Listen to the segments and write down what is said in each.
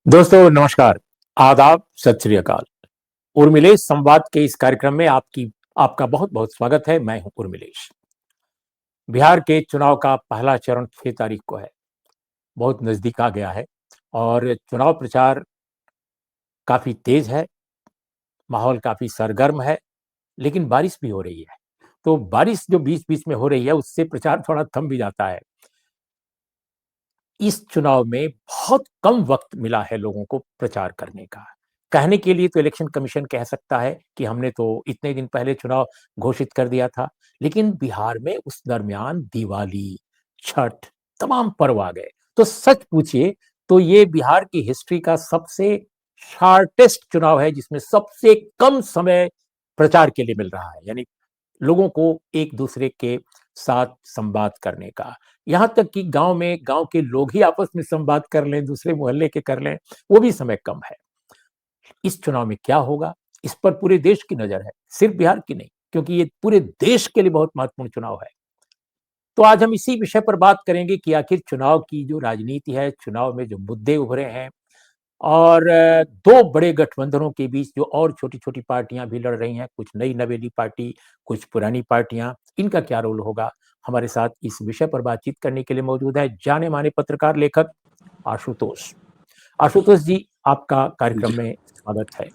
दोस्तों नमस्कार, आदाब, सत श्री अकाल। उर्मिलेश संवाद के इस कार्यक्रम में आपका बहुत-बहुत स्वागत है। मैं हूं उर्मिलेश। बिहार के चुनाव का पहला चरण 6 तारीख को है। बहुत नजदीक आ गया है और चुनाव प्रचार काफी तेज है, माहौल काफी सरगर्म है, लेकिन बारिश भी हो रही है। तो बारिश जो बीच-बीच में हो रही है, उससे प्रचार थोड़ा थम भी जाता है। इस चुनाव में बहुत कम वक्त मिला है लोगों को प्रचार करने का। कहने के लिए तो इलेक्शन कमीशन कह सकता है कि हमने तो इतने दिन पहले चुनाव घोषित कर दिया था, लेकिन बिहार में उस दरमियान दिवाली, छठ, तमाम पर्व आ गए। तो सच पूछिए तो ये बिहार की हिस्ट्री का सबसे शॉर्टेस्ट चुनाव है जिसमें सबसे कम समय प्रचार के लिए मिल रहा है। यानी लोगों को एक दूसरे के साथ संवाद करने का, यहाँ तक कि गांव में गांव के लोग ही आपस में संवाद कर लें, दूसरे मोहल्ले के कर लें, वो भी समय कम है। इस चुनाव में क्या होगा, इस पर पूरे देश की नजर है, सिर्फ बिहार की नहीं, क्योंकि ये पूरे देश के लिए बहुत महत्वपूर्ण चुनाव है। तो आज हम इसी विषय पर बात करेंगे कि आखिर चुनाव की जो राजनीति है, चुनाव में जो मुद्दे उभरे हैं और दो बड़े गठबंधनों के बीच जो और छोटी-छोटी पार्टियां भी लड़ रही हैं, कुछ नई नवेली पार्टी, कुछ पुरानी पार्टियां, इनका क्या रोल होगा? हमारे साथ इस विषय पर बातचीत करने के लिए मौजूद है जाने-माने पत्रकार लेखक आशुतोष। आशुतोष जी, आपका कार्यक्रम जी, में स्वागत है।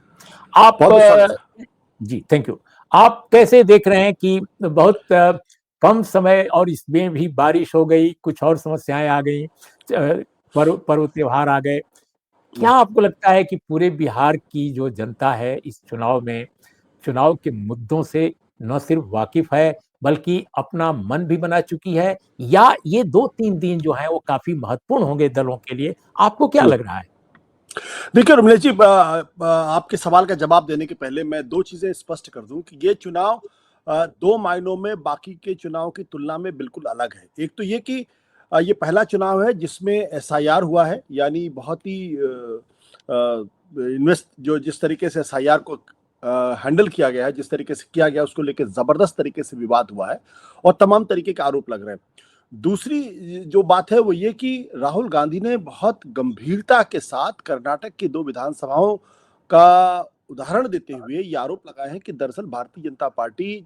आप बहुत स्वागत है। जी, थैंक यू। आप कैसे देख रहे हैं कि बहुत कम समय और इसमें भी बारिश हो गई, कुछ और समस्याएँ आ गई, पर्व त्योहार आ गए। क्या आपको लगता है कि पूरे बिहार की जो जनता है इस चुनाव में, चुनाव के मुद्दों से न सिर्फ वाकिफ है, बल्कि अपना मन भी बना चुकी है या ये 2-3 दिन जो हैं वो काफ़ी महत्वपूर्ण होंगे दलों के लिए? आपको क्या हुँ। लग रहा है? देखिए रमलेश जी, आपके सवाल का जवाब देने के पहले मैं 2 चीज़ें स्पष्ट कर दूँ कि ये चुनाव 2 मायनों में बाकी के चुनाव की तुलना में बिल्कुल अलग है। एक तो ये कि ये पहला चुनाव है जिसमें एसआईआर हुआ है, यानी बहुत ही इन्वेस्ट जो जिस तरीके से एसआईआर को हैंडल किया गया है, जिस तरीके से किया गया, उसको लेके ज़बरदस्त तरीके से विवाद हुआ है और तमाम तरीके के आरोप लग रहे हैं। दूसरी जो बात है वो ये कि राहुल गांधी ने बहुत गंभीरता के साथ कर्नाटक की 2 विधानसभाओं का उदाहरण देते हुए ये आरोप लगाए हैं कि दरअसल भारतीय जनता पार्टी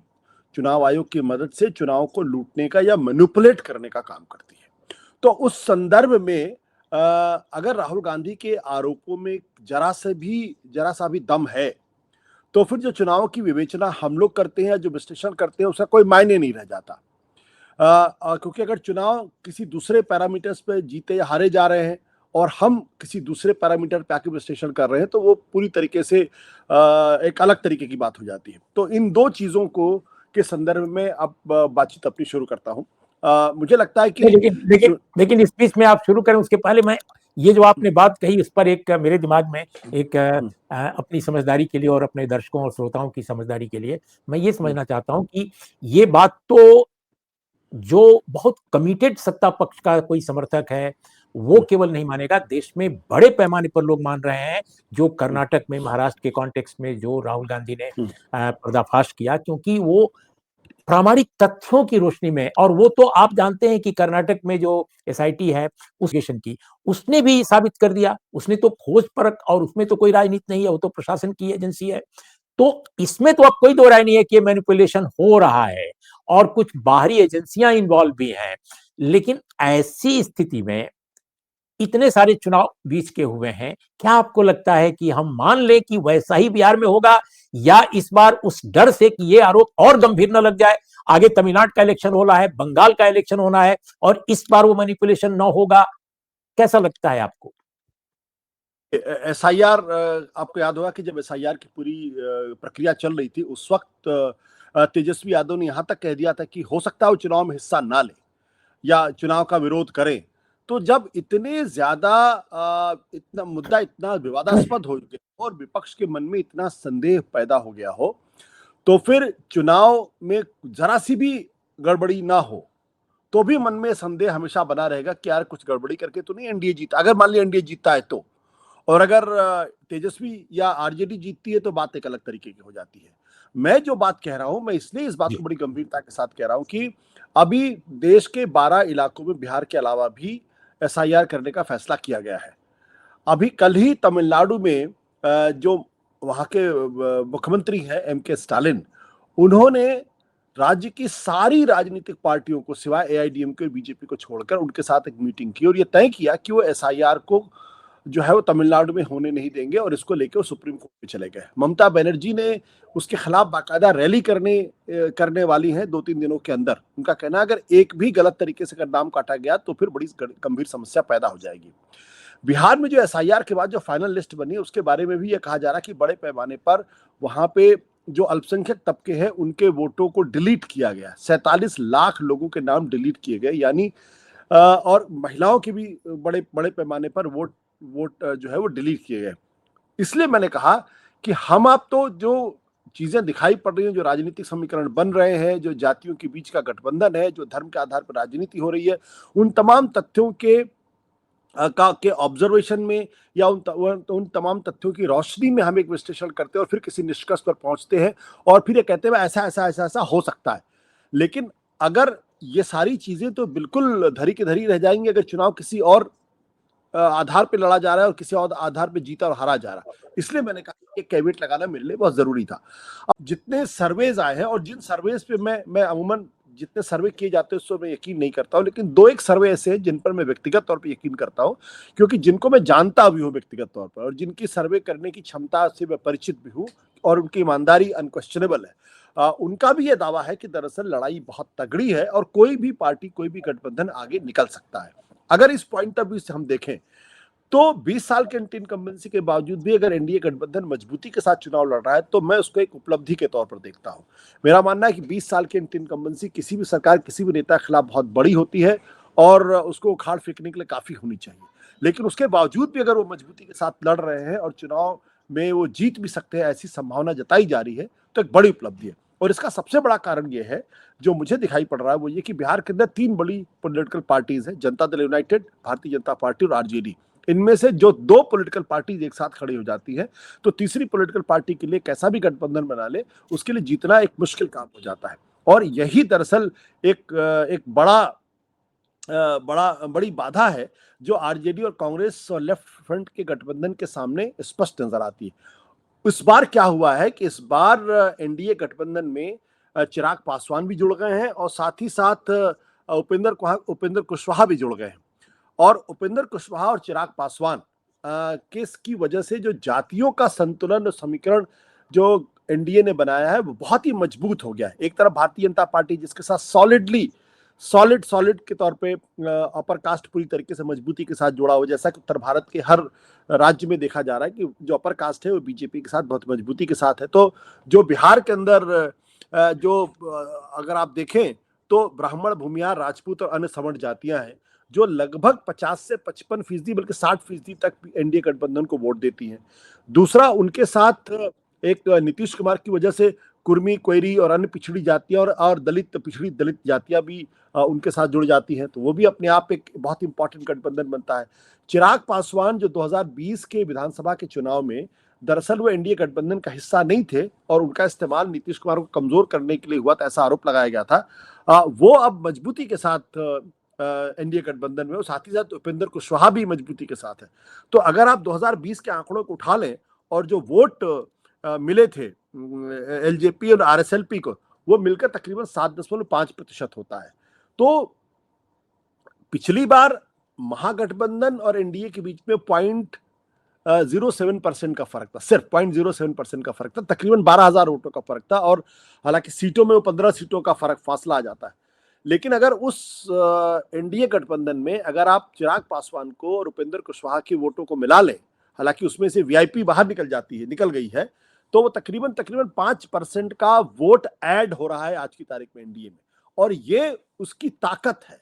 चुनाव आयोग की मदद से चुनाव को लूटने का या मैनिपुलेट करने का काम करती है। तो उस संदर्भ में अगर राहुल गांधी के आरोपों में जरा सा भी दम है, तो फिर जो चुनाव की विवेचना हम लोग करते हैं, जो विश्लेषण करते हैं, उसका कोई मायने नहीं रह जाता। क्योंकि अगर चुनाव किसी दूसरे पैरामीटर्स पे जीते या हारे जा रहे हैं और हम किसी दूसरे पैरामीटर पे आके विश्लेषण कर रहे हैं, तो वो पूरी तरीके से एक अलग तरीके की बात हो जाती है। तो इन 2 चीज़ों को के संदर्भ में अब बातचीत अपनी शुरू करता हूँ। मुझे लगता है नहीं, कि चु लेकिन इस बीच में आप शुरू करें उसके पहले मैं ये जो आपने बात कही उस पर एक मेरे दिमाग में एक हुँ, अपनी समझदारी के लिए और अपने दर्शकों और श्रोताओं की समझदारी के लिए मैं ये हुँ, समझना चाहता हूँ कि ये बात तो जो बहुत कमिटेड सत्ता पक्ष का कोई समर्थक है, वो हुँ, केवल नहीं मानेगा, देश में बड़े पैमाने पर लोग मान रहे हैं, जो हुँ, कर्नाटक में, महाराष्ट्र के कॉन्टेक्स्ट में जो राहुल गांधी ने हुँ, पर्दाफाश किया क्योंकि वो प्रामाणिक तथ्यों की रोशनी में और वो तो आप जानते हैं कि कर्नाटक में जो एसआईटी है उस स्टेशन की, उसने भी साबित कर दिया, उसने तो खोज परख और उसमें तो कोई राजनीति नहीं है, वो तो प्रशासन की एजेंसी है। तो इसमें तो अब कोई दो राय नहीं है कि मैनिपुलेशन हो रहा है और कुछ बाहरी एजेंसियां इन्वॉल्व भी हैं। लेकिन ऐसी स्थिति में इतने सारे चुनाव बीच के हुए हैं, क्या आपको लगता है कि हम मान लें कि वैसा ही बिहार में होगा या इस बार उस डर से कि ये आरोप और गंभीर न लग जाए, आगे तमिलनाडु का इलेक्शन होना है, बंगाल का इलेक्शन होना है और इस बार वो मैनिपुलेशन न होगा, कैसा लगता है आपको? एसआईआर, आपको याद होगा कि जब एसआईआर की पूरी प्रक्रिया चल रही थी, उस वक़्त तेजस्वी यादव ने यहाँ तक कह दिया था कि हो सकता है वो चुनाव में हिस्सा ना लें या चुनाव का विरोध करें। तो जब इतने ज़्यादा इतना मुद्दा इतना विवादास्पद हो गया और विपक्ष के मन में इतना संदेह पैदा हो गया हो, तो फिर चुनाव में ज़रा-सी भी गड़बड़ी ना हो, तो भी मन में संदेह हमेशा बना रहेगा कि यार कुछ गड़बड़ी करके तो नहीं एनडीए जीता। अगर मान लिया एनडीए जीतता है तो। और अगर तेजस्वी या आरजेडी जीतती है तो बात एक अलग तरीके की हो जाती है। मैं जो बात कह रहा हूँ, मैं इसलिए इस बात जी। को बड़ी गंभीरता के साथ कह रहा हूँ कि अभी देश के 12 इलाकों में बिहार के अलावा भी एसआईआर करने का फैसला किया गया है। अभी कल ही तमिलनाडु में जो वहाँ के मुख्यमंत्री हैं एम.के. स्टालिन, उन्होंने राज्य की सारी राजनीतिक पार्टियों को सिवाय एआईएडीएमके और बीजेपी को छोड़कर उनके साथ एक मीटिंग की और ये तय किया कि वो एसआईआर को जो है वो तमिलनाडु में होने नहीं देंगे और इसको लेकर वो सुप्रीम कोर्ट में चले गए। ममता बनर्जी ने उसके खिलाफ बाकायदा रैली करने वाली हैं 2-3 दिनों के अंदर। उनका कहना है अगर एक भी गलत तरीके से अगर नाम काटा गया तो फिर बड़ी गंभीर समस्या पैदा हो जाएगी। बिहार में जो एसआईआर के बाद जो फाइनल लिस्ट बनी उसके बारे में भी ये कहा जा रहा है कि बड़े पैमाने पर वहां पे जो अल्पसंख्यक तबके हैं उनके वोटों को डिलीट किया गया। 47 लाख लोगों के नाम डिलीट किए गए, यानी और महिलाओं के भी बड़े बड़े पैमाने पर वोट जो है वो डिलीट किए गए। इसलिए मैंने कहा कि हम आप तो जो चीजें दिखाई पड़ रही हैं, जो राजनीतिक समीकरण बन रहे हैं, जो जातियों के बीच का गठबंधन है, जो धर्म के आधार पर राजनीति हो रही है, उन तमाम तथ्यों के ऑब्जर्वेशन में या उन तमाम तथ्यों की रोशनी में हम एक विश्लेषण करते हैं और फिर किसी निष्कर्ष पर पहुंचते हैं और फिर ये कहते हैं ऐसा ऐसा ऐसा ऐसा हो सकता है। लेकिन अगर ये सारी चीजें तो बिल्कुल धरी की धरी रह जाएंगी अगर चुनाव किसी और आधार पे लड़ा जा रहा है और किसी और आधार पे जीता और हारा जा रहा है। इसलिए मैंने कहा कि कैविएट लगाना मेरे लिए बहुत जरूरी था। अब जितने सर्वेज आए हैं और जिन सर्वेज पे मैं अमूमन जितने सर्वे किए जाते हैं उस पर मैं यकीन नहीं करता हूँ, लेकिन 2-1 सर्वे ऐसे हैं जिन पर मैं व्यक्तिगत तौर पर यकीन करता हूँ, क्योंकि जिनको मैं जानता भी हूँ व्यक्तिगत तौर पर और जिनकी सर्वे करने की क्षमता से मैं परिचित भी हूँ और उनकी ईमानदारी अनक्वेश्चनेबल है। उनका भी ये दावा है कि दरअसल लड़ाई बहुत तगड़ी है और कोई भी पार्टी, कोई भी गठबंधन आगे निकल सकता है। अगर इस पॉइंट ऑफ व्यू से हम देखें तो 20 साल के एंटी इनकम्बेंसी के बावजूद भी अगर एनडीए गठबंधन मजबूती के साथ चुनाव लड़ रहा है तो मैं उसको एक उपलब्धि के तौर पर देखता हूं। मेरा मानना है कि 20 साल की एंटी इनकम्बेंसी किसी भी सरकार, किसी भी नेता के खिलाफ बहुत बड़ी होती है और उसको उखाड़ फेंकने के लिए काफी होनी चाहिए। लेकिन उसके बावजूद भी अगर वो मजबूती के साथ लड़ रहे हैं और चुनाव में वो जीत भी सकते हैं, ऐसी संभावना जताई जा रही है, तो एक बड़ी उपलब्धि है। और इसका सबसे बड़ा कारण ये है, जो मुझे दिखाई पड़ रहा है, वो ये कि बिहार के अंदर 3 बड़ी पॉलिटिकल पार्टीज हैं, जनता दल यूनाइटेड, भारतीय जनता पार्टी और आरजेडी। इनमें से जो 2 पॉलिटिकल पार्टीज एक साथ खड़ी हो जाती है तो तीसरी पॉलिटिकल पार्टी के लिए कैसा भी गठबंधन बना ले उसके लिए जीतना एक मुश्किल काम हो जाता है। और यही दरअसल एक बड़ी बाधा है जो आरजेडी और कांग्रेस और लेफ्ट फ्रंट के गठबंधन के सामने स्पष्ट नजर आती है। इस बार क्या हुआ है कि इस बार एनडीए गठबंधन में चिराग पासवान भी जुड़ गए हैं और साथ ही साथ उपेंद्र कुशवाहा भी जुड़ गए हैं। और उपेंद्र कुशवाहा और चिराग पासवान केस की वजह से जो जातियों का संतुलन और समीकरण जो एनडीए ने बनाया है वो बहुत ही मजबूत हो गया है। एक तरफ भारतीय जनता पार्टी जिसके साथ सॉलिड के तौर पे अपर कास्ट पूरी तरीके से मजबूती के साथ जुड़ा हुआ, जैसा कि उत्तर भारत के हर राज्य में देखा जा रहा है कि जो अपर कास्ट है वो बीजेपी के साथ बहुत मजबूती के साथ है। तो जो बिहार के अंदर अगर आप देखें तो ब्राह्मण, भूमिहार, राजपूत और अन्य सवर्ण जातियां हैं जो लगभग 50 से 55% बल्कि 60% तक एनडीए गठबंधन को वोट देती हैं। दूसरा, उनके साथ एक नीतीश कुमार की वजह से कुर्मी, कोयरी और अन्य पिछड़ी जातियां और पिछड़ी दलित जातियां भी उनके साथ जुड़ जाती हैं, तो वो भी अपने आप एक बहुत इंपॉर्टेंट गठबंधन बनता है। चिराग पासवान जो 2020 के विधानसभा के चुनाव में दरअसल वो एनडीए गठबंधन का हिस्सा नहीं थे और उनका इस्तेमाल नीतीश कुमार को कमजोर करने के लिए हुआ था, ऐसा आरोप लगाया गया था। वो अब मजबूती के साथ एनडीए गठबंधन में, साथ ही साथ उपेंद्र कुशवाहा भी मजबूती के साथ है। तो अगर आप 2020 के आंकड़ों को उठा लें और जो वोट मिले थे एलजेपी और आरएसएलपी को, वो मिलकर तकरीबन 7.5% होता है। तो पिछली बार महागठबंधन और एनडीए के बीच में 0.07% का फर्क था, सिर्फ 0.07% का फर्क था, तकरीबन 12,000 वोटों का फर्क था। और हालांकि सीटों में वो 15 सीटों का फासला आ जाता है। लेकिन अगर उस एनडीए गठबंधन में अगर आप चिराग पासवान को और उपेंद्र कुशवाहा के वोटों को मिला लें, हालांकि उसमें से वीआईपी बाहर निकल गई है, तो वो तकरीबन 5% का वोट ऐड हो रहा है आज की तारीख में एनडीए में। और ये उसकी ताकत है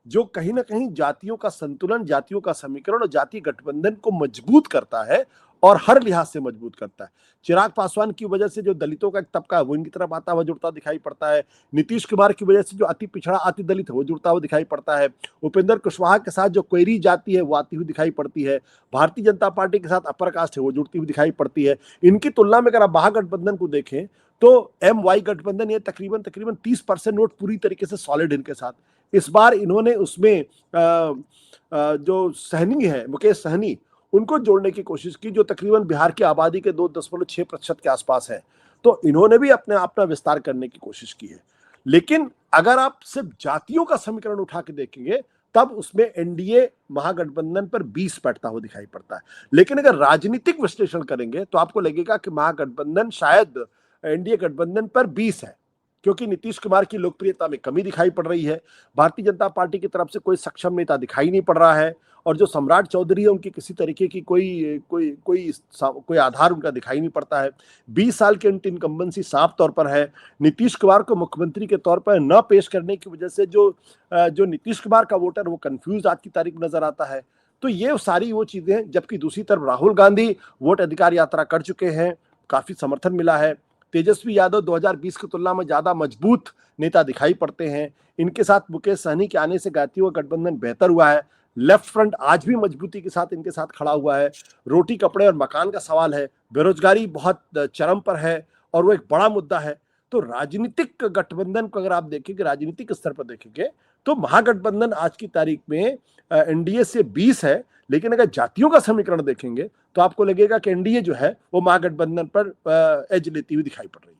जो कहीं ना कहीं जातियों का संतुलन, जातियों का समीकरण और जातीय गठबंधन को मजबूत करता है और हर लिहाज से मजबूत करता है। चिराग पासवान की वजह से जो दलितों का एक तबका है वो इनकी तरफ आता हुआ जुड़ता दिखाई पड़ता है। नीतीश कुमार की वजह से जो अति पिछड़ा, अति दलित है वो जुड़ता हुआ दिखाई पड़ता है। उपेंद्र कुशवाहा के साथ जो कोयरी जाति है वो आती हुई दिखाई पड़ती है। भारतीय जनता पार्टी के साथ अपर कास्ट है वो जुड़ती हुई दिखाई पड़ती है। इनकी तुलना में अगर आप महागठबंधन को देखें तो एम वाई गठबंधन ये तकरीबन 30% वोट पूरी तरीके से सॉलिड इनके साथ। इस बार इन्होंने उसमें जो सहनी है, मुकेश सहनी, उनको जोड़ने की कोशिश की, जो तकरीबन बिहार की आबादी के 2.6% के आसपास है। तो इन्होंने भी अपना विस्तार करने की कोशिश की है। लेकिन अगर आप सिर्फ जातियों का समीकरण उठा के देखेंगे, तब उसमें एनडीए महागठबंधन पर 20 बैठता हुआ दिखाई पड़ता है। लेकिन अगर राजनीतिक विश्लेषण करेंगे तो आपको लगेगा कि महागठबंधन शायद एनडीए गठबंधन पर 20 है, क्योंकि नीतीश कुमार की लोकप्रियता में कमी दिखाई पड़ रही है। भारतीय जनता पार्टी की तरफ से कोई सक्षम नेता दिखाई नहीं पड़ रहा है, और जो सम्राट चौधरी है उनकी किसी तरीके की कोई आधार उनका दिखाई नहीं पड़ता है। 20 साल की इनकम्बेंसी साफ तौर पर है। नीतीश कुमार को मुख्यमंत्री के तौर पर न पेश करने की वजह से जो नीतीश कुमार का वोटर वो कंफ्यूज आज की तारीख में नजर आता है। तो ये सारी वो चीजें हैं। जबकि दूसरी तरफ राहुल गांधी वोट अधिकार यात्रा कर चुके हैं, काफी समर्थन मिला है। तेजस्वी यादव 2020 की तुलना में ज्यादा मजबूत नेता दिखाई पड़ते हैं। इनके साथ मुकेश सहनी के आने से गायत्री हुआ गठबंधन बेहतर हुआ है। लेफ्ट फ्रंट आज भी मजबूती के साथ इनके साथ खड़ा हुआ है। रोटी कपड़े और मकान का सवाल है, बेरोजगारी बहुत चरम पर है और वो एक बड़ा मुद्दा है। तो राजनीतिक गठबंधन को अगर आप देखेंगे, राजनीतिक स्तर पर देखेंगे, तो महागठबंधन आज की तारीख में एनडीए से 20 है। लेकिन अगर जातियों का समीकरण देखेंगे तो आपको लगेगा कि एनडीए जो है वो महागठबंधन पर एज लेती हुई दिखाई पड़ रही है।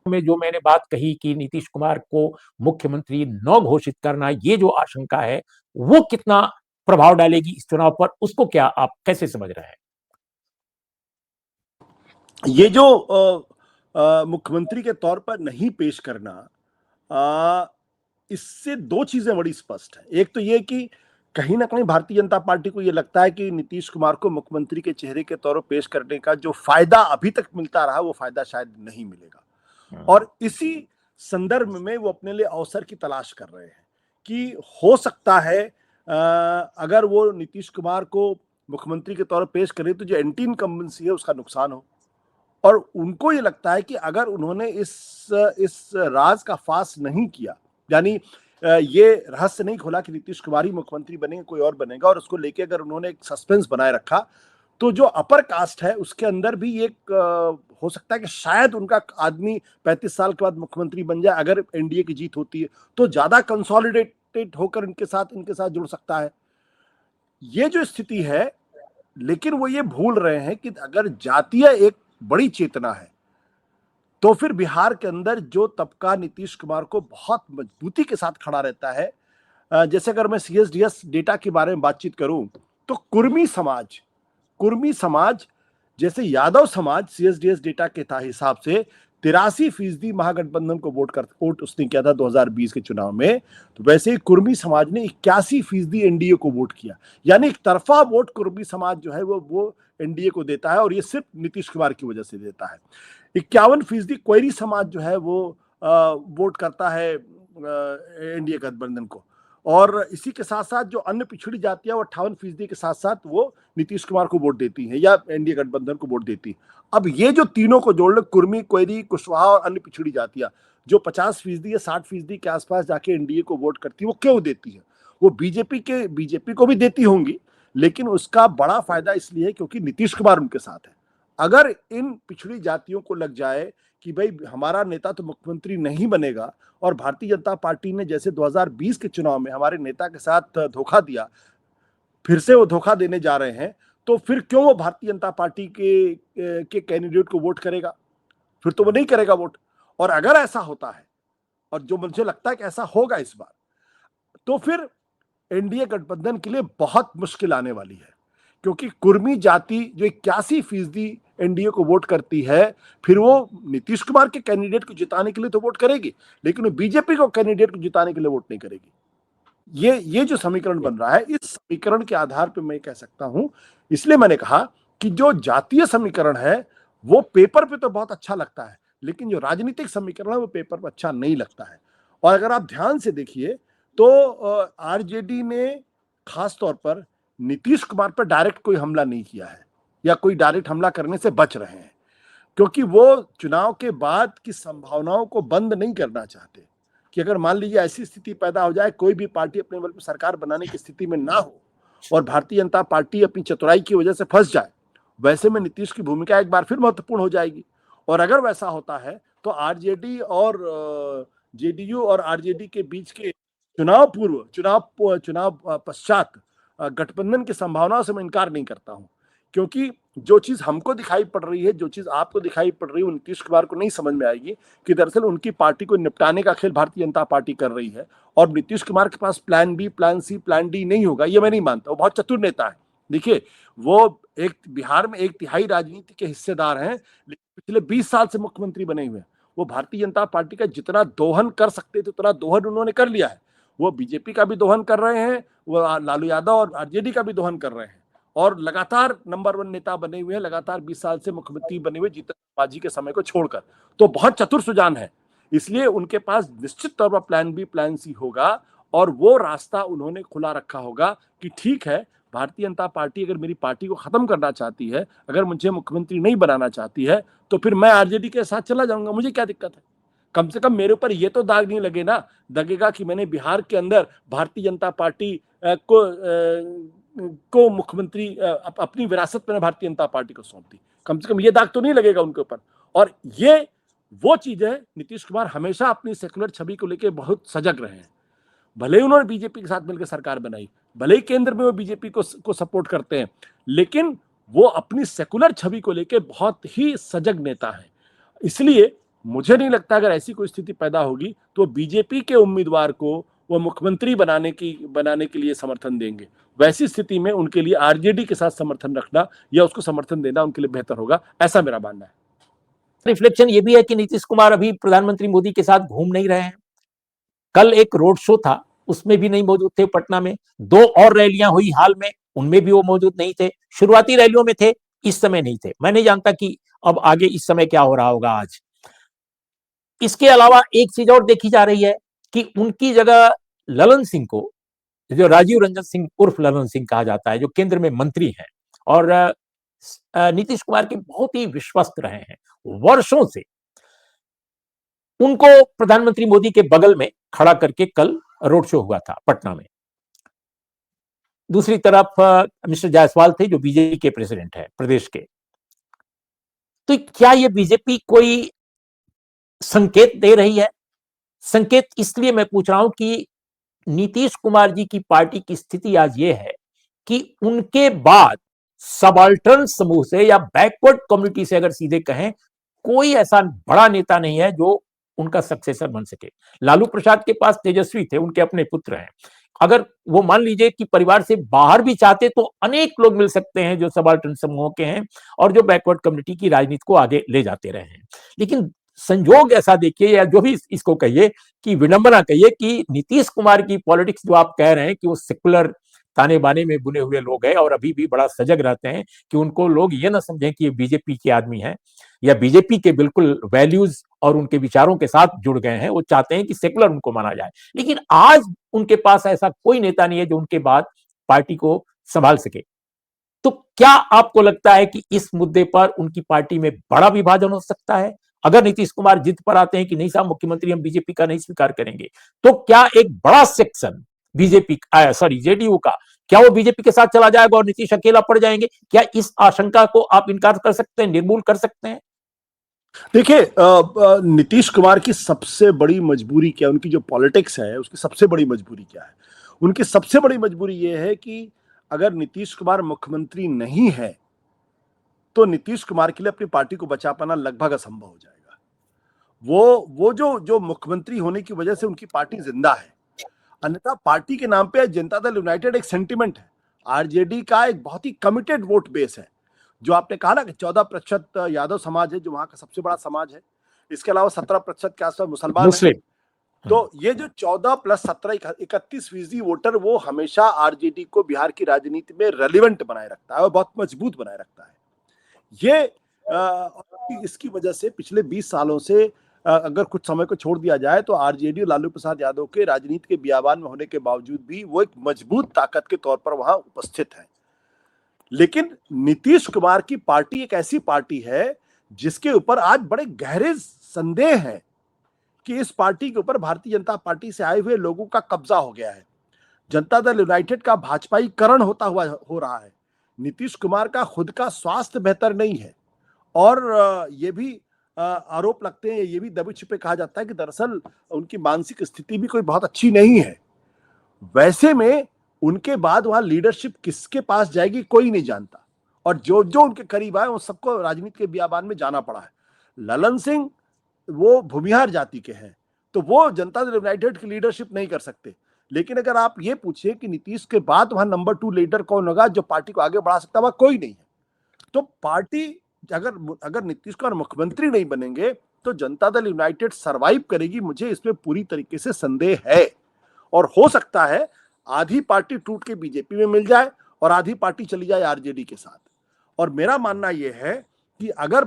में जो मैंने बात कही कि नीतीश कुमार को मुख्यमंत्री न घोषित करना, ये जो आशंका है, वो कितना प्रभाव डालेगी इस चुनाव पर, उसको क्या आप कैसे समझ रहे हैं? ये जो मुख्यमंत्री के तौर पर नहीं पेश करना, इससे दो चीजें बड़ी स्पष्ट है। एक तो ये कि कहीं ना कहीं भारतीय जनता पार्टी को ये लगता है कि नीतीश कुमार को मुख्यमंत्री के चेहरे के तौर पर पेश करने का जो फायदा अभी तक मिलता रहा, वो फायदा शायद नहीं मिलेगा। और इसी संदर्भ में वो अपने लिए अवसर की तलाश कर रहे हैं कि हो सकता है अगर वो नीतीश कुमार को मुख्यमंत्री के तौर पर पेश करें तो जो एंटी इनकम्बेंसी है उसका नुकसान हो। और उनको ये लगता है कि अगर उन्होंने इस राज का फास नहीं किया, यानी ये रहस्य नहीं खोला कि नीतीश कुमार ही मुख्यमंत्री बनेंगे, कोई और बनेगा, और उसको लेके अगर उन्होंने एक सस्पेंस बनाए रखा, तो जो अपर कास्ट है उसके अंदर भी एक हो सकता है कि शायद उनका आदमी 35 साल के बाद मुख्यमंत्री बन जाए। अगर एनडीए की जीत होती है तो ज्यादा कंसोलिडेटेड होकर इनके साथ जुड़ सकता है। ये जो स्थिति है, लेकिन वो ये भूल रहे हैं कि अगर जातीय एक बड़ी चेतना है तो फिर बिहार के अंदर जो तबका नीतीश कुमार को बहुत मजबूती के साथ खड़ा रहता है, जैसे अगर मैं सीएसडीएस डेटा के बारे में बातचीत करूं, तो कुर्मी समाज जैसे यादव समाज सीएसडीएस डेटा के हिसाब से 83% महागठबंधन को वोट उसने किया था 2020 के चुनाव में। तो वैसे ही कुर्मी समाज ने 81% एनडीए को वोट किया। यानी एक तरफा वोट कुर्मी समाज जो है वो एनडीए को देता है, और ये सिर्फ नीतीश कुमार की वजह से देता है। 51% क्वेरी समाज जो है वो वोट करता है एनडीए गठबंधन को। और इसी के साथ साथ जो अन्य पिछड़ी जातियां, वो 58% के साथ साथ वो नीतीश कुमार को वोट देती हैं या एनडीए गठबंधन को वोट देती है। अब ये जो तीनों को जोड़ लो, कुर्मी, क्वेरी, कुशवाहा और अन्य पिछड़ी जातियां, जो 50% या 60% के आसपास जाके एनडीए को वोट करती है, वो क्यों देती है? वो बीजेपी को भी देती होंगी, लेकिन उसका बड़ा फायदा इसलिए है क्योंकि नीतीश कुमार उनके साथ है। अगर इन पिछड़ी जातियों को लग जाए कि भाई हमारा नेता तो मुख्यमंत्री नहीं बनेगा, और भारतीय जनता पार्टी ने जैसे 2020 के चुनाव में हमारे नेता के साथ धोखा दिया, फिर से वो धोखा देने जा रहे हैं, तो फिर क्यों वो भारतीय जनता पार्टी के कैंडिडेट को वोट करेगा? फिर तो वो नहीं करेगा वोट। और अगर ऐसा होता है, और जो मुझे लगता है कि ऐसा होगा इस बार, तो फिर एनडीए गठबंधन के लिए बहुत मुश्किल आने वाली है। क्योंकि कुर्मी जाति जो 81% एनडीए को वोट करती है, फिर वो नीतीश कुमार के कैंडिडेट को जिताने के लिए तो वोट करेगी, लेकिन वो बीजेपी को कैंडिडेट को जिताने के लिए वोट नहीं करेगी। ये जो समीकरण बन रहा है, इस समीकरण के आधार पर मैं कह सकता हूं, इसलिए मैंने कहा कि जो जातीय समीकरण है वो पेपर पे तो बहुत अच्छा लगता है, लेकिन जो राजनीतिक समीकरण है वो पेपर पर अच्छा नहीं लगता है। और अगर आप ध्यान से देखिए तो आरजेडी ने खास तौर पर नीतीश कुमार पर डायरेक्ट कोई हमला नहीं किया है, या कोई डायरेक्ट हमला करने से बच रहे हैं, क्योंकि वो चुनाव के बाद की संभावनाओं को बंद नहीं करना चाहते कि अगर मान लीजिए ऐसी स्थिति पैदा हो जाए, कोई भी पार्टी अपने बल पर सरकार बनाने की स्थिति में ना हो और भारतीय जनता पार्टी अपनी चतुराई की वजह से फंस जाए, वैसे में नीतीश की भूमिका एक बार फिर महत्वपूर्ण हो जाएगी। और अगर वैसा होता है तो आरजेडी और जेडीयू और आरजेडी के बीच के चुनाव पूर्व, चुनाव पश्चात गठबंधन की संभावनाओं से मैं इनकार नहीं करता हूं, क्योंकि जो चीज हमको दिखाई पड़ रही है, जो चीज आपको दिखाई पड़ रही है, नीतीश कुमार को नहीं समझ में आएगी कि दरअसल उनकी पार्टी को निपटाने का खेल भारतीय जनता पार्टी कर रही है, और नीतीश कुमार के पास plan B, plan C, plan D नहीं होगा, ये मैं नहीं मानता। वो बहुत चतुर नेता है। देखिए, वो एक बिहार में 1/3 राजनीति के हिस्सेदार हैं, लेकिन पिछले 20 साल से मुख्यमंत्री बने हुए हैं। वो भारतीय जनता पार्टी का जितना दोहन कर सकते थे उतना दोहन उन्होंने कर लिया है। वो बीजेपी का भी दोहन कर रहे हैं, वो लालू यादव और आरजेडी का भी दोहन कर रहे हैं, और लगातार नंबर 1 नेता बने हुए हैं, लगातार 20 साल से मुख्यमंत्री बने हुए, जीतन बाजी के समय को छोड़कर। तो बहुत चतुर सुजान है, इसलिए उनके पास निश्चित तौर पर प्लान बी, प्लान सी होगा, और वो रास्ता उन्होंने खुला रखा होगा कि ठीक है, भारतीय जनता पार्टी अगर मेरी पार्टी को खत्म करना चाहती है, अगर मुझे मुख्यमंत्री नहीं बनाना चाहती है, तो फिर मैं आरजेडी के साथ चला जाऊंगा, मुझे क्या दिक्कत है। कम से कम मेरे ऊपर ये तो दाग नहीं लगे ना, लगेगा कि मैंने बिहार के अंदर भारतीय जनता पार्टी को मुख्यमंत्री अपनी विरासत मैंने भारतीय जनता पार्टी को सौंप दी, कम से कम ये दाग तो नहीं लगेगा उनके ऊपर। और ये वो चीज है, नीतीश कुमार हमेशा अपनी सेकुलर छवि को लेकर बहुत सजग रहे हैं। भले ही उन्होंने बीजेपी के साथ मिलकर सरकार बनाई, भले ही केंद्र में वो बीजेपी को सपोर्ट करते हैं, लेकिन वो अपनी सेकुलर छवि को लेकर बहुत ही सजग नेता है। इसलिए मुझे नहीं लगता अगर ऐसी कोई स्थिति पैदा होगी तो बीजेपी के उम्मीदवार को वो मुख्यमंत्री बनाने के लिए समर्थन देंगे। वैसी स्थिति में उनके लिए आरजेडी के साथ समर्थन रखना या उसको समर्थन देना उनके लिए बेहतर होगा, ऐसा मेरा मानना है। रिफ्लेक्शन ये भी है कि नीतीश कुमार अभी प्रधानमंत्री मोदी के साथ घूम नहीं रहे हैं। कल एक रोड शो था, उसमें भी नहीं मौजूद थे पटना में। 2 और रैलियां हुई हाल में, उनमें भी वो मौजूद नहीं थे। शुरुआती रैलियों में थे, इस समय नहीं थे। मैं नहीं जानता कि अब आगे इस समय क्या हो रहा होगा आज। इसके अलावा एक चीज और देखी जा रही है कि उनकी जगह ललन सिंह को, जो राजीव रंजन सिंह उर्फ ललन सिंह कहा जाता है, जो केंद्र में मंत्री हैं और नीतीश कुमार के बहुत ही विश्वस्त रहे हैं वर्षों से, उनको प्रधानमंत्री मोदी के बगल में खड़ा करके कल रोड शो हुआ था पटना में। दूसरी तरफ मिस्टर जायसवाल थे, जो बीजेपी के प्रेसिडेंट है प्रदेश के। तो क्या ये बीजेपी कोई संकेत दे रही है? संकेत इसलिए मैं पूछ रहा हूं कि नीतीश कुमार जी की पार्टी की स्थिति आज ये है कि उनके बाद सबाल्टर्न समूह से या बैकवर्ड कम्युनिटी से अगर सीधे कहें, कोई ऐसा बड़ा नेता नहीं है जो उनका सक्सेसर बन सके। लालू प्रसाद के पास तेजस्वी थे, उनके अपने पुत्र हैं। अगर वो मान लीजिए कि परिवार से बाहर भी चाहते तो अनेक लोग मिल सकते हैं जो सबाल्टर्न समूहों के हैं और जो बैकवर्ड कम्युनिटी की राजनीति को आगे ले जाते रहे हैं। लेकिन संयोग ऐसा देखिए, या जो भी इसको कहिए, कि विडंबना कहिए, कि नीतीश कुमार की पॉलिटिक्स जो आप कह रहे हैं कि वो सेकुलर ताने बाने में बुने हुए लोग हैं और अभी भी बड़ा सजग रहते हैं कि उनको लोग ये ना समझें कि ये बीजेपी के आदमी हैं या बीजेपी के बिल्कुल वैल्यूज और उनके विचारों के साथ जुड़ गए हैं। वो चाहते हैं कि सेकुलर उनको माना जाए। लेकिन आज उनके पास ऐसा कोई नेता नहीं है जो उनके बाद पार्टी को संभाल सके। तो क्या आपको लगता है कि इस मुद्दे पर उनकी पार्टी में बड़ा विभाजन हो सकता है? अगर नीतीश कुमार जिद पर आते हैं कि नहीं साहब, मुख्यमंत्री हम बीजेपी का नहीं स्वीकार करेंगे, तो क्या एक बड़ा सेक्शन बीजेपी सॉरी जेडीयू का, क्या वो बीजेपी के साथ चला जाएगा और नीतीश अकेला पड़ जाएंगे? क्या इस आशंका को आप इनकार कर सकते हैं, निर्मूल कर सकते हैं? देखिए, नीतीश कुमार की सबसे बड़ी मजबूरी क्या है, उनकी जो पॉलिटिक्स है उसकी सबसे बड़ी मजबूरी क्या है? उनकी सबसे बड़ी मजबूरी ये है कि अगर नीतीश कुमार मुख्यमंत्री नहीं है तो नीतीश कुमार के लिए अपनी पार्टी को बचा पाना लगभग असंभव हो जाएगा। वो जो जो मुख्यमंत्री होने की वजह से उनकी पार्टी जिंदा है, अन्यथा पार्टी के नाम पे जनता दल यूनाइटेड एक सेंटिमेंट है। आरजेडी का एक बहुत ही कमिटेड वोट बेस है। जो आपने कहा ना कि 14% यादव समाज है, जो वहां का सबसे बड़ा समाज है। इसके अलावा 17% के आसपास मुसलमान है। मुस्लिम। तो ये जो 14 प्लस 17 31% वोटर, वो हमेशा आरजेडी को बिहार की राजनीति में रेलिवेंट बनाए रखता है और बहुत मजबूत बनाए रखता है। ये इसकी वजह से पिछले 20 सालों से अगर कुछ समय को छोड़ दिया जाए तो आरजेडी और लालू प्रसाद यादव के राजनीति के बियाबान में होने के बावजूद भी वो एक मजबूत ताकत के तौर पर वहां उपस्थित है। लेकिन नीतीश कुमार की पार्टी एक ऐसी पार्टी है जिसके ऊपर आज बड़े गहरे संदेह हैं कि इस पार्टी के ऊपर भारतीय जनता पार्टी से आए हुए लोगों का कब्जा हो गया है। जनता दल यूनाइटेड का भाजपाईकरण होता हुआ हो रहा है। नीतीश कुमार का खुद का स्वास्थ्य बेहतर नहीं है, और ये भी आरोप लगते हैं, ये भी दबे छिपे कहा जाता है कि दरअसल उनकी मानसिक स्थिति भी कोई बहुत अच्छी नहीं है। वैसे में उनके बाद वहां लीडरशिप किसके पास जाएगी कोई नहीं जानता, और जो जो उनके करीब आए उन सबको राजनीति के बियाबान में जाना पड़ा है। ललन सिंह वो भूमिहार जाति के हैं, तो वो जनता दल यूनाइटेड की लीडरशिप नहीं कर सकते। लेकिन अगर आप ये पूछिए कि नीतीश के बाद वहां नंबर 2 लीडर कौन होगा जो पार्टी को आगे बढ़ा सकता है, वहां कोई नहीं है। तो पार्टी अगर अगर नीतीश कुमार मुख्यमंत्री नहीं बनेंगे तो जनता दल यूनाइटेड सरवाइव करेगी, मुझे इसमें पूरी तरीके से संदेह है। और हो सकता है आधी पार्टी टूट के बीजेपी में मिल जाए और आधी पार्टी चली जाए आरजेडी के साथ। और मेरा मानना यह है कि अगर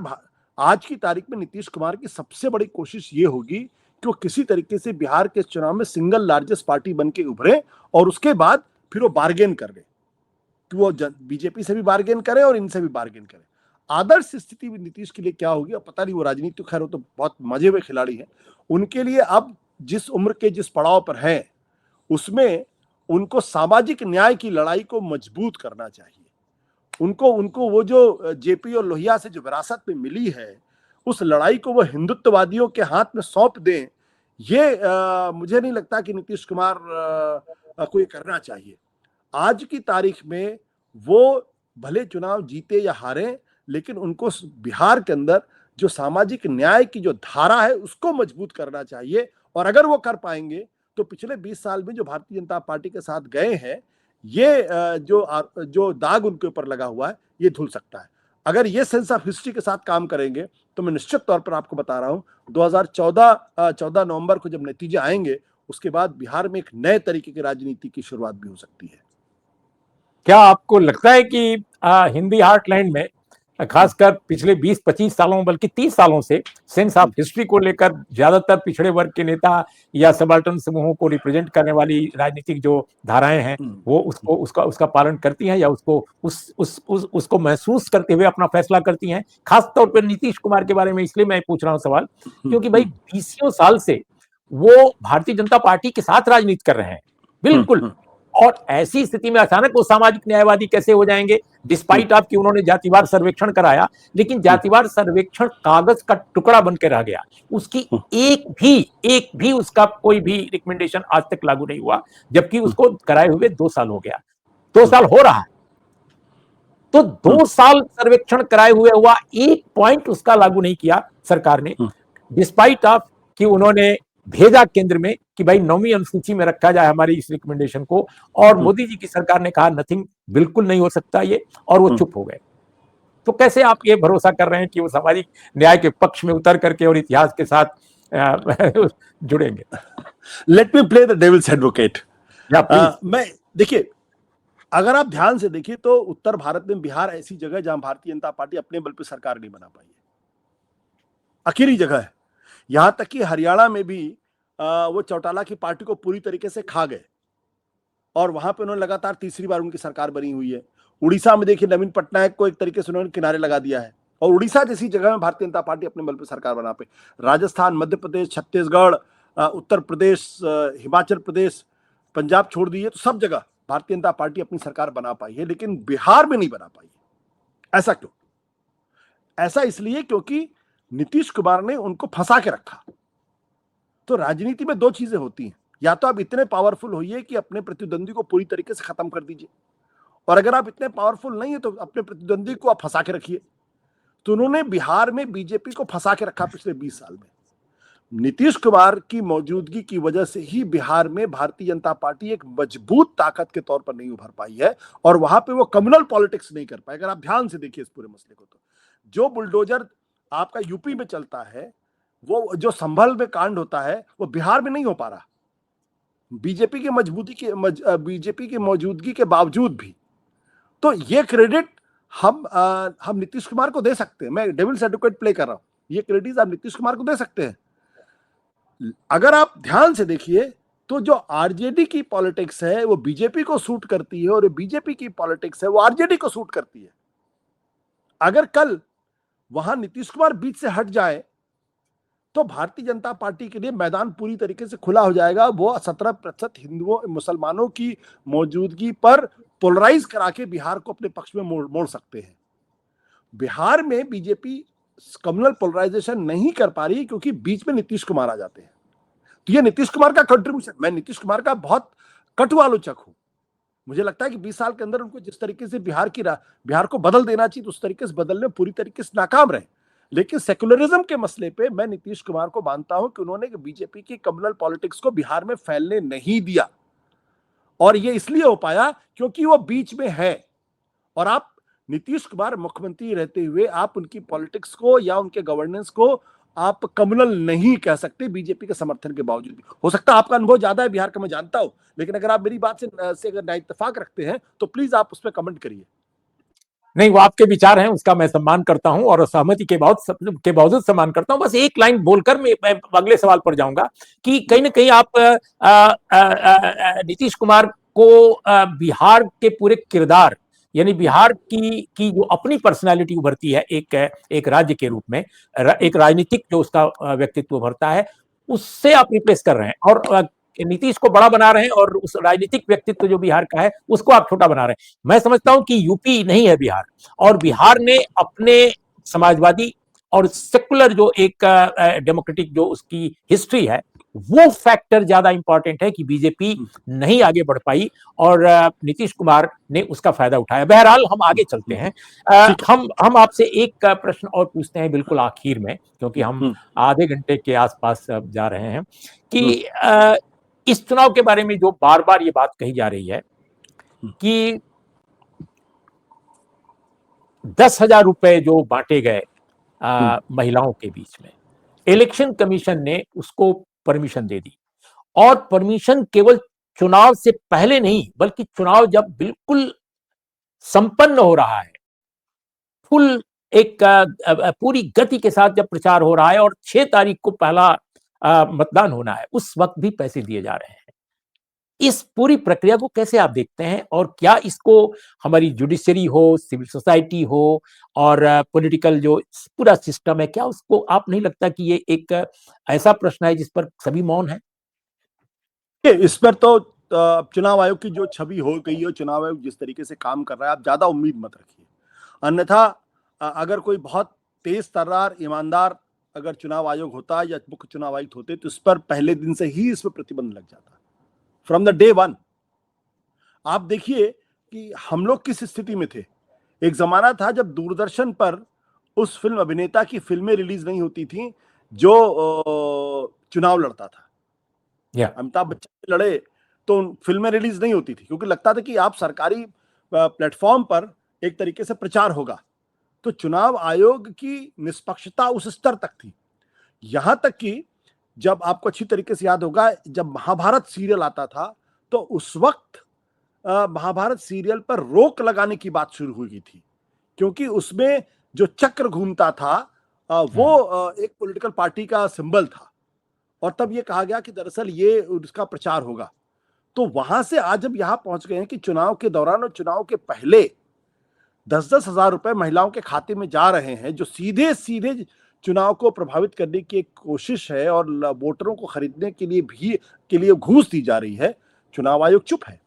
आज की तारीख में नीतीश कुमार की सबसे बड़ी कोशिश ये होगी कि वो किसी तरीके से बिहार के चुनाव में सिंगल लार्जेस्ट पार्टी बन के उभरे, और उसके बाद फिर वो बार्गेन कर ले कि वो बीजेपी से भी बार्गेन करे और इनसे भी बार्गेन करे। आदर्श स्थिति भी नीतीश के लिए क्या होगी अब पता नहीं, वो राजनीति खैर वो तो बहुत मजे हुए खिलाड़ी हैं। उनके लिए अब जिस उम्र के जिस पड़ाव पर हैं उसमें उनको सामाजिक न्याय की लड़ाई को मजबूत करना चाहिए। उनको वो जो जेपी और लोहिया से जो विरासत में मिली है उस लड़ाई को वो हिंदुत्ववादियों के हाथ में सौंप दें, ये मुझे नहीं लगता कि नीतीश कुमार को ये करना चाहिए। आज की तारीख में वो भले चुनाव जीते या हारे, लेकिन उनको बिहार के अंदर जो सामाजिक न्याय की जो धारा है उसको मजबूत करना चाहिए। और अगर वो कर पाएंगे तो पिछले 20 साल में जो भारतीय जनता पार्टी के साथ गए हैं, ये जो दाग उनके ऊपर लगा हुआ है ये धुल सकता है। अगर ये सेंस ऑफ हिस्ट्री के साथ काम करेंगे तो मैं निश्चित तौर पर आपको बता रहा हूं 2014 नवंबर को जब नतीजे आएंगे उसके बाद बिहार में एक नए तरीके की राजनीति की शुरुआत भी हो सकती है। क्या आपको लगता है कि हिंदी हार्टलैंड में खासकर पिछले 20-25 सालों बल्कि 30 सालों से सेंस ऑफ हिस्ट्री को लेकर ज्यादातर पिछड़े वर्ग के नेता या सबाल्टर्न समूहों को रिप्रेजेंट करने वाली राजनीतिक जो धाराएं हैं वो उसका पालन करती हैं या उसको महसूस करते हुए अपना फैसला करती हैं? खास तौर पर नीतीश कुमार के बारे में इसलिए मैं पूछ रहा हूं सवाल क्योंकि भाई 20 साल से वो भारतीय जनता पार्टी के साथ राजनीति कर रहे हैं बिल्कुल, और ऐसी स्थिति में अचानक वो सामाजिक न्यायवादी कैसे हो जाएंगे? डिस्पाइट ऑफ कि उन्होंने जातिवार सर्वेक्षण कराया, लेकिन जातिवार सर्वेक्षण कागज का टुकड़ा बन के रह गया। उसकी एक भी उसका कोई भी रिकमेंडेशन आज तक लागू नहीं हुआ, जबकि उसको कराए हुए 2 साल हो गया, 2 साल हो रहा है। तो 2 साल सर्वेक्षण कराए हुए हुआ, एक पॉइंट उसका लागू नहीं किया सरकार ने, डिस्पाइट ऑफ कि उन्होंने भेजा केंद्र में कि भाई 9वीं अनुसूची में रखा जाए हमारी इस रिकमेंडेशन को, और मोदी जी की सरकार ने कहा नथिंग, बिल्कुल नहीं हो सकता ये, और वो चुप हो गए। तो कैसे आप ये भरोसा कर रहे हैं कि वो सामाजिक न्याय के पक्ष में उतर करके और इतिहास के साथ जुड़ेंगे? Let me play the devil's advocate. मैं देखिए, अगर आप ध्यान से देखिए तो उत्तर भारत में बिहार ऐसी जगह है जहां भारतीय जनता पार्टी अपने बल पर सरकार नहीं बना पाई है, अकेली जगह है। यहां तक कि हरियाणा में भी वो चौटाला की पार्टी को पूरी तरीके से खा गए और वहां पे उन्होंने लगातार तीसरी बार उनकी सरकार बनी हुई है। उड़ीसा में देखिए नवीन पटनायक को एक तरीके से उन्होंने किनारे लगा दिया है, और उड़ीसा जैसी जगह में भारतीय जनता पार्टी अपने बल पर सरकार बना पे। राजस्थान, मध्य प्रदेश, छत्तीसगढ़, उत्तर प्रदेश, हिमाचल प्रदेश, पंजाब छोड़ दिए तो सब जगह भारतीय जनता पार्टी अपनी सरकार बना पाई है, लेकिन बिहार में नहीं बना पाई है। ऐसा क्यों? ऐसा इसलिए क्योंकि नीतीश कुमार ने उनको फंसा के रखा। तो राजनीति में 2 चीजें होती हैं, या तो आप इतने पावरफुल होइए कि अपने प्रतिद्वंदी को पूरी तरीके से खत्म कर दीजिए, और अगर आप इतने पावरफुल नहीं है तो अपने प्रतिद्वंदी को आप फंसा के रखिए। तो उन्होंने बिहार में बीजेपी को फंसा के रखा पिछले 20 साल में। नीतीश कुमार की मौजूदगी की वजह से ही बिहार में भारतीय जनता पार्टी एक मजबूत ताकत के तौर पर नहीं उभर पाई है, और वहां पे वो कम्युनल पॉलिटिक्स नहीं कर पाए। अगर आप ध्यान से देखिए इस पूरे मसले को, तो जो बुलडोजर आपका यूपी में चलता है, वो जो संभल में कांड होता है, वो बिहार में नहीं हो पा रहा, बीजेपी की मौजूदगी के बावजूद भी। तो ये क्रेडिट हम नीतीश कुमार को दे सकते हैं। मैं डेविल्स एडवोकेट प्ले कर रहा हूं, ये क्रेडिट आप नीतीश कुमार को दे सकते हैं। अगर आप ध्यान से देखिए तो जो आरजेडी की पॉलिटिक्स है वो बीजेपी को सूट करती है, और बीजेपी की पॉलिटिक्स है वो आरजेडी को सूट करती है। अगर कल वहां नीतीश कुमार बीच से हट जाए तो भारतीय जनता पार्टी के लिए मैदान पूरी तरीके से खुला हो जाएगा। वो 17% हिंदुओं मुसलमानों की मौजूदगी पर पोलराइज करा के बिहार को अपने पक्ष में मोड़ सकते हैं। बिहार में बीजेपी कम्युनल पोलराइजेशन नहीं कर पा रही क्योंकि बीच में नीतीश कुमार आ जाते हैं। तो ये नीतीश कुमार का कंट्रीब्यूशन, मैं नीतीश कुमार का बहुत कटु आलोचक हूं, मुझे लगता है कि 20 साल के अंदर उनको जिस तरीके से बिहार को बदल देना चाहिए, तो उस तरीके से बदलने में पूरी तरीके से नाकाम रहे। लेकिन सेक्युलरिज्म के मसले पे मैं नीतीश कुमार को मानता हूं कि उन्होंने बीजेपी की कम्युनल पॉलिटिक्स को बिहार में फैलने नहीं दिया, और ये इसलिए हो पाया क्योंकि वो बीच में है। और आप नीतीश कुमार मुख्यमंत्री रहते हुए आप उनकी पॉलिटिक्स को या उनके गवर्नेंस को आप कम्युनल नहीं कह सकते, बीजेपी के समर्थन के बावजूद भी। हो सकता है आपका अनुभव ज्यादा है बिहार का, मैं जानता हूं, लेकिन अगर आप मेरी बात से अगर ना इत्तेफाक रखते हैं तो प्लीज आप उस पर कमेंट करिए। नहीं, वो आपके विचार हैं, उसका मैं सम्मान करता हूं और सहमति के बावजूद सम्मान करता हूं। बस एक लाइन बोलकर मैं अगले सवाल पर जाऊंगा कि कहीं ना कहीं आप नीतीश कुमार को बिहार के पूरे किरदार, यानी बिहार की जो अपनी पर्सनालिटी उभरती है एक राज्य के रूप में, एक राजनीतिक जो उसका व्यक्तित्व उभरता है, उससे आप रिप्लेस कर रहे हैं और नीतीश को बड़ा बना रहे हैं और उस राजनीतिक व्यक्तित्व जो बिहार का है उसको आप छोटा बना रहे हैं। मैं समझता हूं कि यूपी नहीं है बिहार, और बिहार ने अपने समाजवादी और सेकुलर जो एक डेमोक्रेटिक जो उसकी हिस्ट्री है, वो फैक्टर ज्यादा इंपॉर्टेंट है कि बीजेपी नहीं आगे बढ़ पाई और नीतीश कुमार ने उसका फायदा उठाया। बहरहाल हम आगे चलते हैं। ठीक हम आपसे एक प्रश्न और पूछते हैं बिल्कुल आखिर में, क्योंकि हम है। आधे घंटे के आसपास जा रहे हैं कि इस चुनाव के बारे में जो बार बार ये बात कही जा रही है कि 10,000 रुपए जो बांटे गए महिलाओं के बीच में, इलेक्शन कमीशन ने उसको परमिशन दे दी, और परमिशन केवल चुनाव से पहले नहीं बल्कि चुनाव जब बिल्कुल संपन्न हो रहा है, फुल एक पूरी गति के साथ जब प्रचार हो रहा है और 6 तारीख को पहला मतदान होना है, उस वक्त भी पैसे दिए जा रहे हैं। इस पूरी प्रक्रिया को कैसे आप देखते हैं, और क्या इसको हमारी जुडिशरी हो, सिविल सोसाइटी हो और पॉलिटिकल जो पूरा सिस्टम है, क्या उसको आप नहीं लगता कि ये एक ऐसा प्रश्न है जिस पर सभी मौन है? इस पर तो चुनाव आयोग की जो छवि हो गई है, चुनाव आयोग जिस तरीके से काम कर रहा है, आप ज्यादा उम्मीद मत रखिए। अन्यथा अगर कोई बहुत तेज तर्रार ईमानदार अगर चुनाव आयोग होता या मुख्य चुनाव आयुक्त होते, तो इस पर पहले दिन से ही इस पर प्रतिबंध लग जाता, फ्रॉम द डे वन। आप देखिए कि हम लोग किस स्थिति में थे। एक जमाना था जब दूरदर्शन पर उस फिल्म अभिनेता की फिल्में रिलीज नहीं होती थी जो चुनाव लड़ता था। अमिताभ बच्चन लड़े तो फिल्में रिलीज नहीं होती थी, क्योंकि लगता था कि आप सरकारी प्लेटफॉर्म पर एक तरीके से प्रचार होगा। तो चुनाव आयोग की निष्पक्षता उस स्तर तक थी, यहां तक कि जब आपको अच्छी तरीके से याद होगा, जब महाभारत सीरियल आता था तो उस वक्त महाभारत सीरियल पर रोक लगाने की बात शुरू हुई थी, क्योंकि उसमें जो चक्र घूमता था वो एक पॉलिटिकल पार्टी का सिंबल था, और तब ये कहा गया कि दरअसल ये उसका प्रचार होगा। तो वहां से आज जब यहां पहुंच गए हैं कि चुनाव के दौरान और चुनाव के पहले 10-10 हजार रुपए महिलाओं के खाते में जा रहे हैं, जो सीधे सीधे चुनाव को प्रभावित करने की एक कोशिश है और वोटरों को खरीदने के लिए घूस दी जा रही है। चुनाव आयोग चुप है।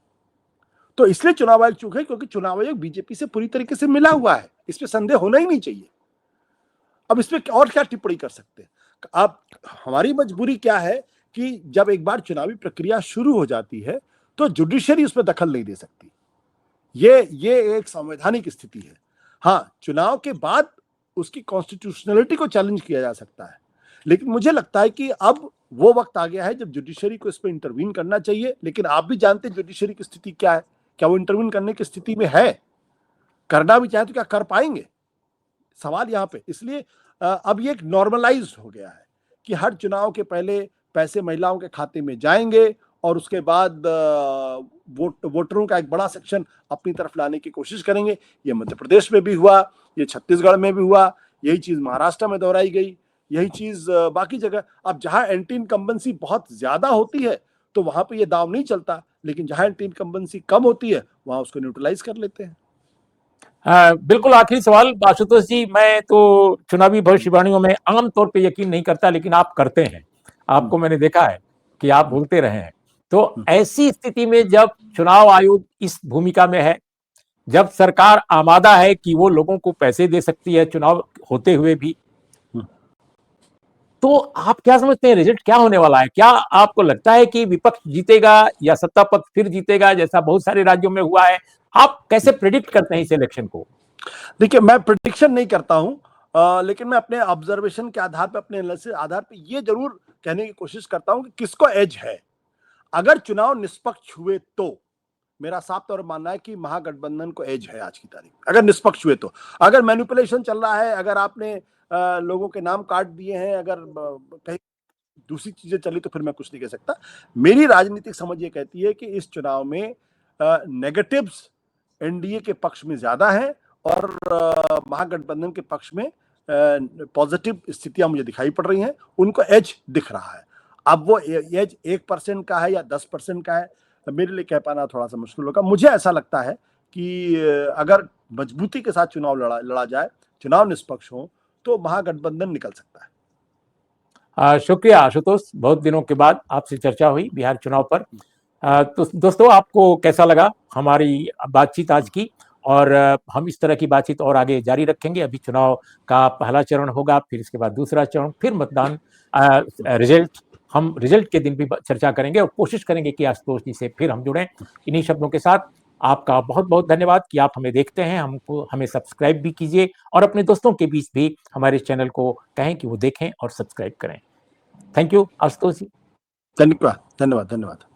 तो इसलिए चुनाव आयोग चुप है क्योंकि चुनाव आयोग बीजेपी से पूरी तरीके से मिला हुआ है, इसमें संदेह होना ही नहीं चाहिए। अब इसमें और क्या टिप्पणी कर सकते हैं। अब हमारी मजबूरी क्या है कि जब एक बार चुनावी प्रक्रिया शुरू हो जाती है तो जुडिशरी उसमें दखल नहीं दे सकती। ये एक संवैधानिक स्थिति है। हाँ, चुनाव के बाद उसकी कॉन्स्टिट्यूशनलिटी को चैलेंज किया जा सकता है, लेकिन मुझे लगता है कि अब वो वक्त आ गया है जब जुडिशरी को इस पर इंटरवीन करना चाहिए। लेकिन आप भी जानते हैं जुडिशरी की स्थिति क्या है, क्या वो इंटरवीन करने की स्थिति में है? करना भी चाहे तो क्या कर पाएंगे? सवाल यहाँ पे। इसलिए अब ये एक नॉर्मलाइज हो गया है कि हर चुनाव के पहले पैसे महिलाओं के खाते में जाएंगे और उसके बाद वोटरों का एक बड़ा सेक्शन अपनी तरफ लाने की कोशिश करेंगे। ये मध्य प्रदेश में भी हुआ, ये छत्तीसगढ़ में भी हुआ, यही चीज महाराष्ट्र में दोहराई गई, यही चीज बाकी जगह। अब जहां एंटी इनकम्बेंसी बहुत ज्यादा होती है तो वहां पे ये दाव नहीं चलता, लेकिन जहां एंटी इनकम्बेंसी कम होती है वहां उसको न्यूट्रलाइज कर लेते हैं। बिल्कुल आखिरी सवाल आशुतोष जी, मैं तो चुनावी भविष्यवाणियों में आमतौर पे यकीन नहीं करता, लेकिन आप करते हैं। आपको मैंने देखा है कि आप बोलते रहे हैं। तो ऐसी स्थिति में जब चुनाव आयोग इस भूमिका में है, जब सरकार आमादा है कि वो लोगों को पैसे दे सकती है चुनाव होते हुए भी, तो आप क्या समझते हैं रिजल्ट क्या होने वाला है? क्या आपको लगता है कि विपक्ष जीतेगा या सत्ता पक्ष फिर जीतेगा जैसा बहुत सारे राज्यों में हुआ है? आप कैसे प्रेडिक्ट करते हैं इस इलेक्शन को? देखिए, मैं प्रिडिक्शन नहीं करता हूं, लेकिन मैं अपने ऑब्जर्वेशन के आधार पर, अपने एनालिसिस के आधार पर ये जरूर कहने की कोशिश करता हूं कि किसको एज है। अगर चुनाव निष्पक्ष हुए तो मेरा साफ तौर पर मानना है कि महागठबंधन को एज है आज की तारीख में, अगर निष्पक्ष हुए तो। अगर मैनिपुलेशन चल रहा है, अगर आपने लोगों के नाम काट दिए हैं, अगर कहीं दूसरी चीजें चली, तो फिर मैं कुछ नहीं कह सकता। मेरी राजनीतिक समझ ये कहती है कि इस चुनाव में नेगेटिव्स एनडीए के पक्ष में ज्यादा है और महागठबंधन के पक्ष में पॉजिटिव स्थितियां मुझे दिखाई पड़ रही हैं, उनको एज दिख रहा है। अब वो एज 1% का है या 10% का है, मेरे लिए कह पाना थोड़ा सा मुश्किल होगा। मुझे ऐसा लगता है कि अगर मजबूती के साथ चुनाव लड़ा जाए, चुनाव निष्पक्ष हो, तो महागठबंधन निकल सकता है। शुक्रिया आशुतोष, बहुत दिनों के बाद आपसे चर्चा हुई बिहार चुनाव पर। तो दोस्तों, आपको कैसा लगा हमारी बातचीत आज की? और हम इस तरह की बातचीत और आगे जारी रखेंगे। अभी चुनाव का पहला चरण होगा, फिर इसके बाद दूसरा चरण, फिर मतदान, रिजल्ट। हम रिजल्ट के दिन भी चर्चा करेंगे और कोशिश करेंगे कि आशुतोष जी से फिर हम जुड़ें। इन्हीं शब्दों के साथ आपका बहुत बहुत धन्यवाद कि आप हमें देखते हैं। हमको हमें सब्सक्राइब भी कीजिए और अपने दोस्तों के बीच भी हमारे चैनल को कहें कि वो देखें और सब्सक्राइब करें। थैंक यू आशुतोष जी। धन्यवाद, धन्यवाद, धन्यवाद।